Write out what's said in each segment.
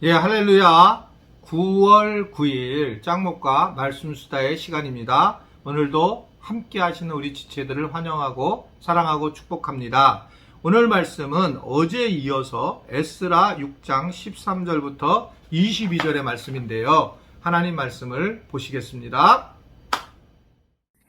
예, 할렐루야. 9월 9일 짱목과 말씀수다의 시간입니다. 오늘도 함께 하시는 우리 지체들을 환영하고 사랑하고 축복합니다. 오늘 말씀은 어제에 이어서 에스라 6장 13절부터 22절의 말씀인데요. 하나님 말씀을 보시겠습니다.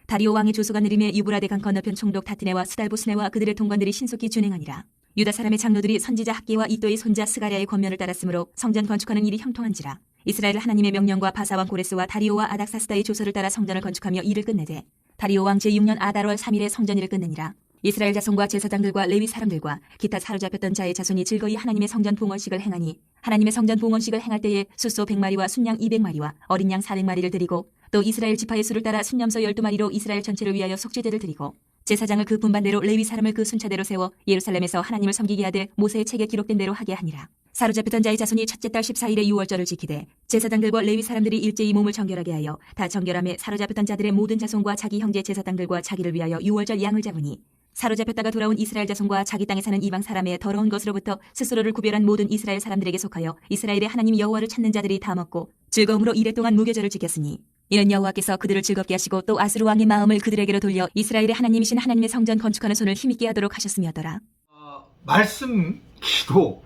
다리오 왕의 조소가 느림에 유브라데 강 건너편 총독 타트네와 스달보스네와 그들의 통관들이 신속히 준행하니라. 유다 사람의 장로들이 선지자 학기와 이또의 손자 스가랴의 권면을 따랐으므로 성전 건축하는 일이 형통한지라. 이스라엘 하나님의 명령과 바사왕 고레스와 다리오와 아닥사스다의 조서를 따라 성전을 건축하며 일을 끝내되 다리오 왕 제6년 아달월 3일에 성전 일을 끝내니라. 이스라엘 자손과 제사장들과 레위 사람들과 기타 사로잡혔던 자의 자손이 즐거이 하나님의 성전 봉헌식을 행하니 하나님의 성전 봉헌식을 행할 때에 숫소 100마리와 순양 200마리와 어린 양 400마리를 드리고 또 이스라엘 지파의 수를 따라 순염소 12마리로 이스라엘 전체를 위하여 속죄제를 드리고 제사장을 그 분반대로 레위 사람을 그 순차대로 세워 예루살렘에서 하나님을 섬기게 하되 모세의 책에 기록된 대로 하게 하니라. 사로잡혔던 자의 자손이 첫째 달 14일에 유월절을 지키되 제사장들과 레위 사람들이 일제히 몸을 정결하게 하여 다 정결함에 사로잡혔던 자들의 모든 자손과 자기 형제 제사장들과 자기를 위하여 유월절 양을 잡으니 사로잡혔다가 돌아온 이스라엘 자손과 자기 땅에 사는 이방 사람의 더러운 것으로부터 스스로를 구별한 모든 이스라엘 사람들에게 속하여 이스라엘의 하나님 여호와를 찾는 자들이 다 먹고 즐거움으로 이랫동안 무교절을 지켰으니 이는 여호와께서 그들을 즐겁게 하시고 또 아스루 왕의 마음을 그들에게로 돌려 이스라엘의 하나님이신 하나님의 성전 건축하는 손을 힘있게 하도록 하셨음이었더라. 말씀, 기도,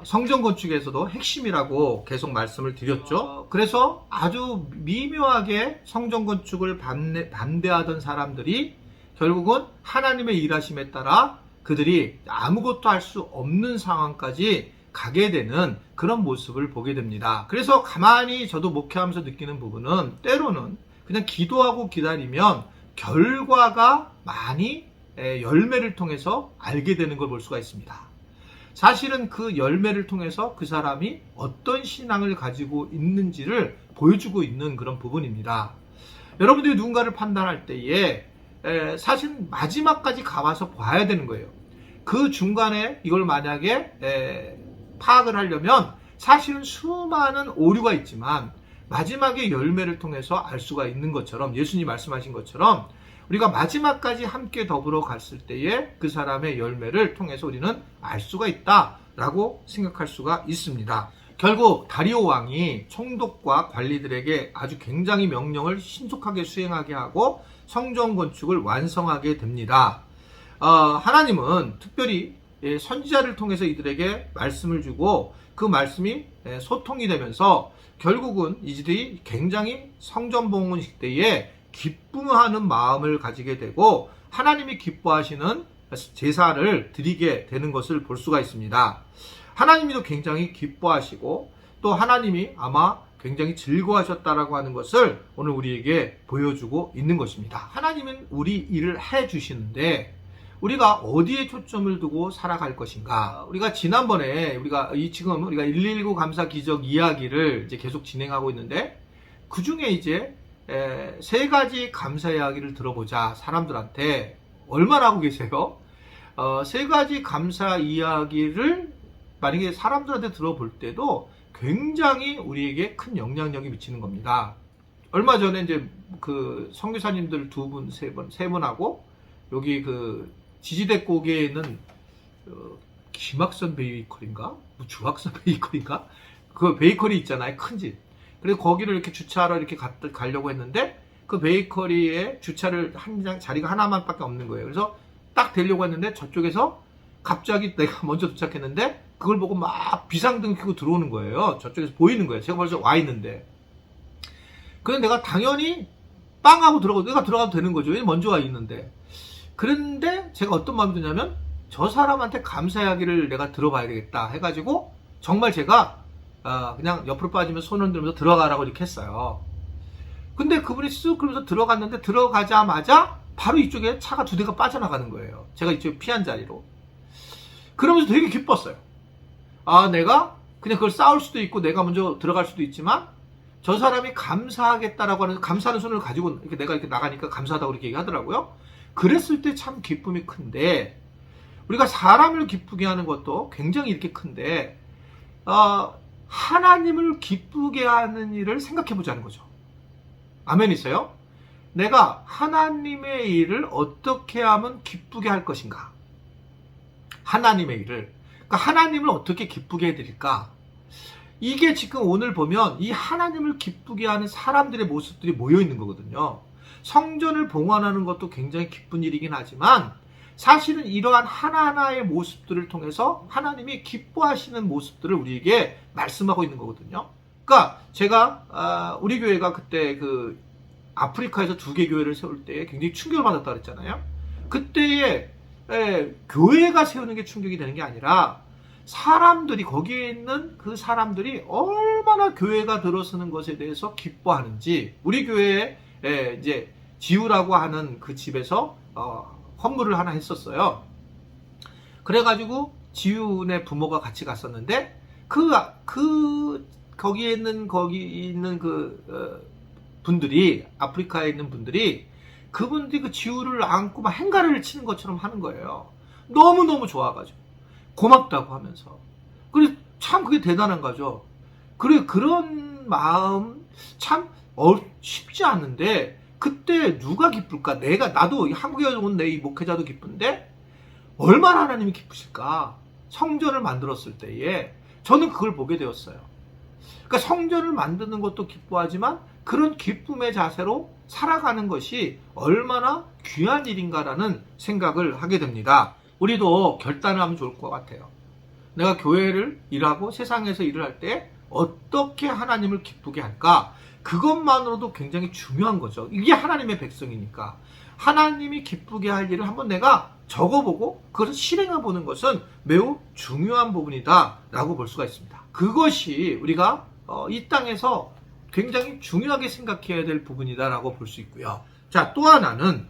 성전 건축에서도 핵심이라고 계속 말씀을 드렸죠. 그래서 아주 미묘하게 성전 건축을 반대하던 사람들이 결국은 하나님의 일하심에 따라 그들이 아무것도 할 수 없는 상황까지 가게 되는 그런 모습을 보게 됩니다. 그래서 가만히 저도 목회하면서 느끼는 부분은 때로는 그냥 기도하고 기다리면 결과가 많이 열매를 통해서 알게 되는 걸 볼 수가 있습니다. 사실은 그 열매를 통해서 그 사람이 어떤 신앙을 가지고 있는지를 보여주고 있는 그런 부분입니다. 여러분들이 누군가를 판단할 때에 사실 마지막까지 가봐서 봐야 되는 거예요. 그 중간에 이걸 만약에 파악을 하려면 사실은 수많은 오류가 있지만 마지막에 열매를 통해서 알 수가 있는 것처럼 예수님 말씀하신 것처럼 우리가 마지막까지 함께 더불어 갔을 때에 그 사람의 열매를 통해서 우리는 알 수가 있다라고 생각할 수가 있습니다. 결국 다리오 왕이 총독과 관리들에게 아주 굉장히 명령을 신속하게 수행하게 하고 성전 건축을 완성하게 됩니다. 하나님은 특별히 선지자를 통해서 이들에게 말씀을 주고 그 말씀이 소통이 되면서 결국은 이들이 굉장히 성전 봉헌식 때에 기쁨하는 마음을 가지게 되고 하나님이 기뻐하시는 제사를 드리게 되는 것을 볼 수가 있습니다. 하나님도 굉장히 기뻐하시고 또 하나님이 아마 굉장히 즐거워하셨다라고 하는 것을 오늘 우리에게 보여주고 있는 것입니다. 하나님은 우리 일을 해주시는데 우리가 어디에 초점을 두고 살아갈 것인가? 우리가 지난번에 지금 우리가 119 감사 기적 이야기를 이제 계속 진행하고 있는데 그 중에 이제 세 가지 감사 이야기를 들어보자. 사람들한테 얼마나 하고 계세요? 세 가지 감사 이야기를 만약에 사람들한테 들어볼 때도 굉장히 우리에게 큰 영향력이 미치는 겁니다. 얼마 전에 이제 그 선교사님들 세 분하고 여기 그 지지대 꼭에 있는 김학선 베이커리인가? 주학선 베이커리인가? 그 베이커리 있잖아요. 큰 집. 그래서 거기를 이렇게 주차하러 이렇게 가려고 했는데 그 베이커리에 주차를 자리가 하나만밖에 없는 거예요. 그래서 딱 되려고 했는데 저쪽에서 갑자기 내가 먼저 도착했는데 그걸 보고 막 비상등 켜고 들어오는 거예요. 저쪽에서 보이는 거예요. 제가 벌써 와 있는데. 그래서 내가 당연히 빵 하고 내가 들어가도 되는 거죠. 먼저 와 있는데. 그런데 제가 어떤 마음이 드냐면 저 사람한테 감사 이야기를 내가 들어봐야 되겠다 해가지고 정말 제가 그냥 옆으로 빠지면서 손 흔들면서 들어가라고 이렇게 했어요. 근데 그분이 쓱 그러면서 들어갔는데 들어가자마자 바로 이쪽에 차가 2대가 빠져나가는 거예요. 제가 이쪽에 피한 자리로. 그러면서 되게 기뻤어요. 내가 그냥 그걸 싸울 수도 있고 내가 먼저 들어갈 수도 있지만 저 사람이 감사하겠다라고 하는 감사하는 손을 가지고 이렇게 내가 이렇게 나가니까 감사하다고 이렇게 얘기하더라고요. 그랬을 때 참 기쁨이 큰데 우리가 사람을 기쁘게 하는 것도 굉장히 이렇게 큰데 하나님을 기쁘게 하는 일을 생각해 보자는 거죠. 아멘이세요? 내가 하나님의 일을 어떻게 하면 기쁘게 할 것인가? 하나님의 일을. 그러니까 하나님을 어떻게 기쁘게 해드릴까? 이게 지금 오늘 보면 이 하나님을 기쁘게 하는 사람들의 모습들이 모여 있는 거거든요. 성전을 봉헌하는 것도 굉장히 기쁜 일이긴 하지만 사실은 이러한 하나하나의 모습들을 통해서 하나님이 기뻐하시는 모습들을 우리에게 말씀하고 있는 거거든요. 그러니까 제가 우리 교회가 그때 그 아프리카에서 2개 교회를 세울 때 굉장히 충격을 받았다 그랬잖아요. 그때에 교회가 세우는 게 충격이 되는 게 아니라 사람들이, 거기에 있는 그 사람들이 얼마나 교회가 들어서는 것에 대해서 기뻐하는지. 우리 교회에 이제 지우라고 하는 그 집에서 헌물을 하나 했었어요. 그래가지고 지우네 부모가 같이 갔었는데 거기 있는 분들이, 아프리카에 있는 분들이, 그분들이 그 지우를 안고 막 행가를 치는 것처럼 하는 거예요. 너무너무 좋아가지고 고맙다고 하면서. 그래, 참 그게 대단한 거죠. 그래, 그런 마음 참 쉽지 않은데 그때 누가 기쁠까? 나도 한국에 온 내 이 목회자도 기쁜데 얼마나 하나님이 기쁘실까? 성전을 만들었을 때에 저는 그걸 보게 되었어요. 그러니까 성전을 만드는 것도 기뻐하지만 그런 기쁨의 자세로 살아가는 것이 얼마나 귀한 일인가라는 생각을 하게 됩니다. 우리도 결단을 하면 좋을 것 같아요. 내가 교회를 일하고 세상에서 일을 할 때 어떻게 하나님을 기쁘게 할까? 그것만으로도 굉장히 중요한 거죠. 이게 하나님의 백성이니까. 하나님이 기쁘게 할 일을 한번 내가 적어보고 그것을 실행해 보는 것은 매우 중요한 부분이다 라고 볼 수가 있습니다. 그것이 우리가 이 땅에서 굉장히 중요하게 생각해야 될 부분이다 라고 볼 수 있고요. 자, 또 하나는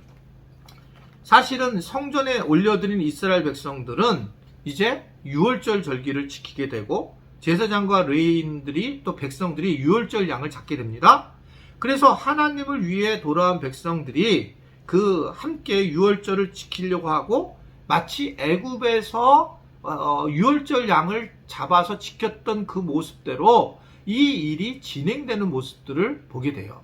사실은 성전에 올려드린 이스라엘 백성들은 이제 유월절 절기를 지키게 되고 제사장과 레위인들이, 또 백성들이 유월절 양을 잡게 됩니다. 그래서 하나님을 위해 돌아온 백성들이 그 함께 유월절을 지키려고 하고 마치 애굽에서 유월절 양을 잡아서 지켰던 그 모습대로 이 일이 진행되는 모습들을 보게 돼요.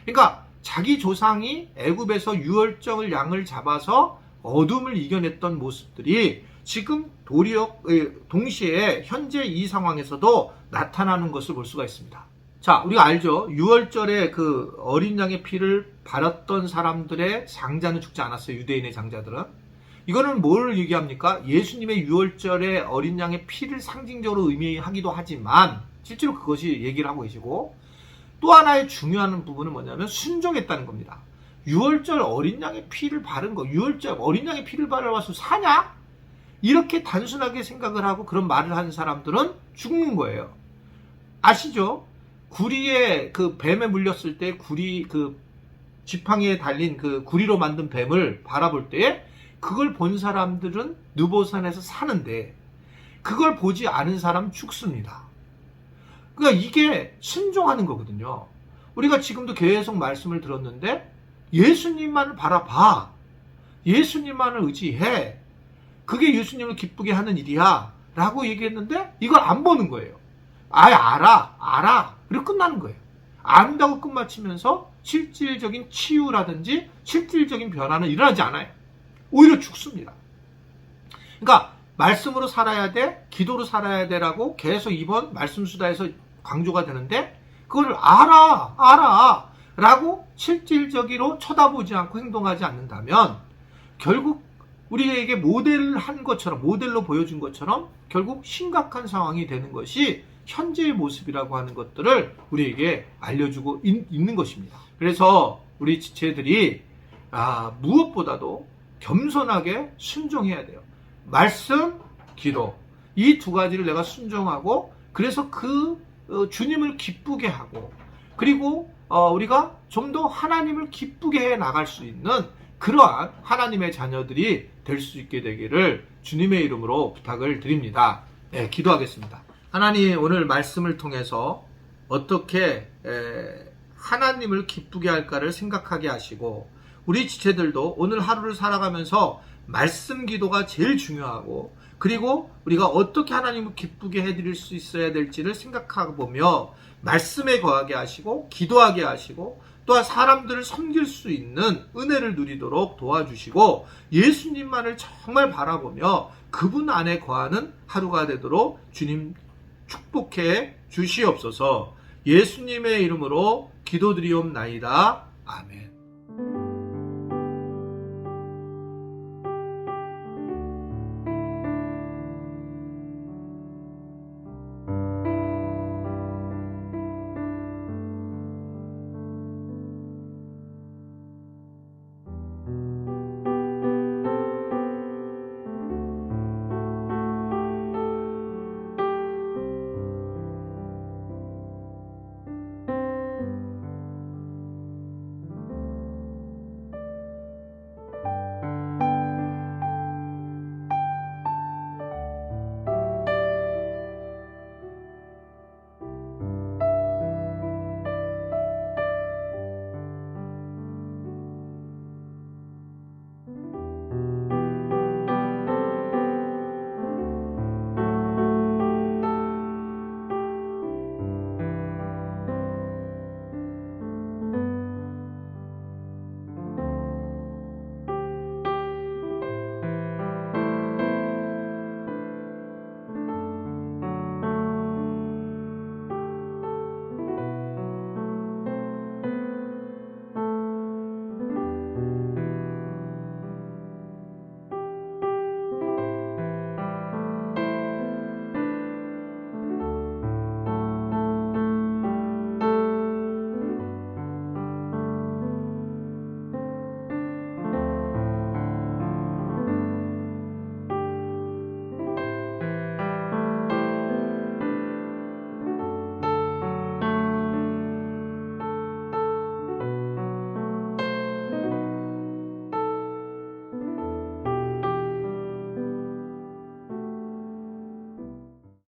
그러니까 자기 조상이 애굽에서 유월절 양을 잡아서 어둠을 이겨냈던 모습들이 지금 동시에 현재 이 상황에서도 나타나는 것을 볼 수가 있습니다. 자, 우리가 알죠? 유월절에 그 어린 양의 피를 바랐던 사람들의 장자는 죽지 않았어요. 유대인의 장자들은. 이거는 뭘 얘기합니까? 예수님의 유월절에 어린 양의 피를 상징적으로 의미하기도 하지만 실제로 그것이 얘기를 하고 계시고, 또 하나의 중요한 부분은 뭐냐면 순종했다는 겁니다. 유월절 어린 양의 피를 바른 거, 유월절 어린 양의 피를 바르러와서 사냐? 이렇게 단순하게 생각을 하고 그런 말을 하는 사람들은 죽는 거예요. 아시죠? 구리에 그 뱀에 물렸을 때 그 지팡이에 달린 그 구리로 만든 뱀을 바라볼 때 그걸 본 사람들은 느보산에서 사는데 그걸 보지 않은 사람 죽습니다. 그러니까 이게 순종하는 거거든요. 우리가 지금도 계속 말씀을 들었는데 예수님만을 바라봐. 예수님만을 의지해. 그게 예수님을 기쁘게 하는 일이야 라고 얘기했는데 이걸 안 보는 거예요. 아예 알아 그리고 끝나는 거예요. 안다고 끝마치면서 실질적인 치유라든지 실질적인 변화는 일어나지 않아요. 오히려 죽습니다. 그러니까 말씀으로 살아야 돼, 기도로 살아야 돼라고 계속 이번 말씀 수다에서 강조가 되는데 그걸 알아 라고 실질적으로 쳐다보지 않고 행동하지 않는다면 결국 우리에게 모델한 것처럼, 모델로 보여준 것처럼 결국 심각한 상황이 되는 것이 현재의 모습이라고 하는 것들을 우리에게 알려주고 있는 것입니다. 그래서 우리 지체들이 무엇보다도 겸손하게 순종해야 돼요. 말씀, 기도, 이 두 가지를 내가 순종하고 그래서 그 주님을 기쁘게 하고 그리고 우리가 좀 더 하나님을 기쁘게 해 나갈 수 있는 그러한 하나님의 자녀들이 될 수 있게 되기를 주님의 이름으로 부탁을 드립니다. 네, 기도하겠습니다. 하나님, 오늘 말씀을 통해서 어떻게 하나님을 기쁘게 할까를 생각하게 하시고 우리 지체들도 오늘 하루를 살아가면서 말씀 기도가 제일 중요하고 그리고 우리가 어떻게 하나님을 기쁘게 해드릴 수 있어야 될지를 생각하고 보며 말씀에 거하게 하시고 기도하게 하시고 또한 사람들을 섬길 수 있는 은혜를 누리도록 도와주시고 예수님만을 정말 바라보며 그분 안에 거하는 하루가 되도록 주님 축복해 주시옵소서. 예수님의 이름으로 기도드리옵나이다. 아멘.